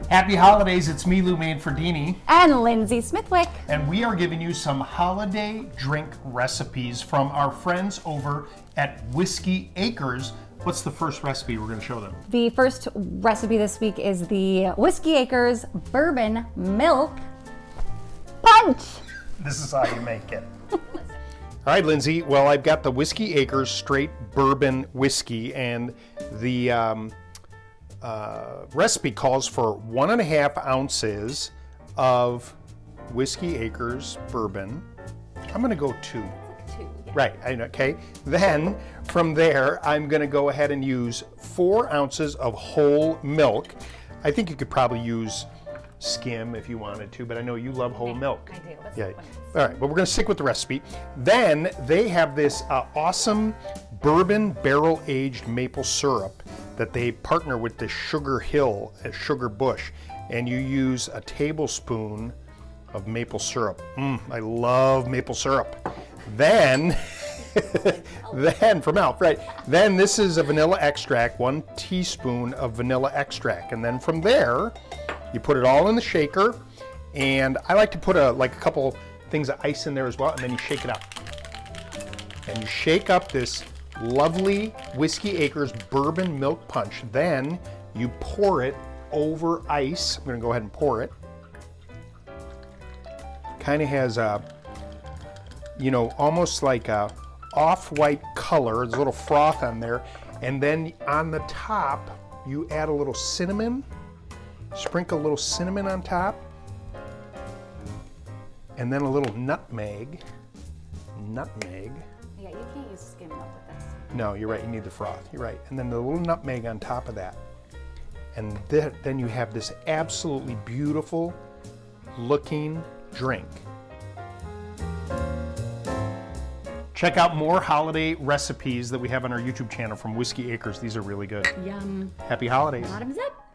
Happy holidays, it's me, Lou Manfredini. And Lindsay Smithwick. And we are giving you some holiday drink recipes from our friends over at Whiskey Acres. What's the first recipe we're going to show them? The first recipe this week is the Whiskey Acres Bourbon Milk Punch. This is how you make it. All right, Lindsay. Well, I've got the Whiskey Acres straight bourbon whiskey, and the recipe calls for 1.5 ounces of Whiskey Acres bourbon. I'm going to go 2. Yeah. Right, okay. Then from there, I'm going to go ahead and use 4 ounces of whole milk. I think you could probably use skim if you wanted to, but I know you love whole milk. I do. Yeah. All right, but we're going to stick with the recipe. Then they have this awesome bourbon barrel-aged maple syrup that they partner with the Sugar Hill at Sugar Bush, and you use a tablespoon of maple syrup. I love maple syrup. Then, from Elf, right? Then this is a vanilla extract, 1 teaspoon of vanilla extract, and then from there, you put it all in the shaker, and I like to put a couple things of ice in there as well, and then you shake it up. And you shake up this lovely Whiskey Acres bourbon milk punch. Then you pour it over ice. I'm going to go ahead and pour it. Kind of has a, almost like a off-white color. There's a little froth on there. And then on the top, you add a little cinnamon. Sprinkle a little cinnamon on top. And then a little nutmeg. Nutmeg. Yeah, you can't use skim milk with this. No, you're right, you need the froth, you're right. And then the little nutmeg on top of that. And then you have this absolutely beautiful looking drink. Check out more holiday recipes that we have on our YouTube channel from Whiskey Acres. These are really good. Yum. Happy holidays. Bottoms up.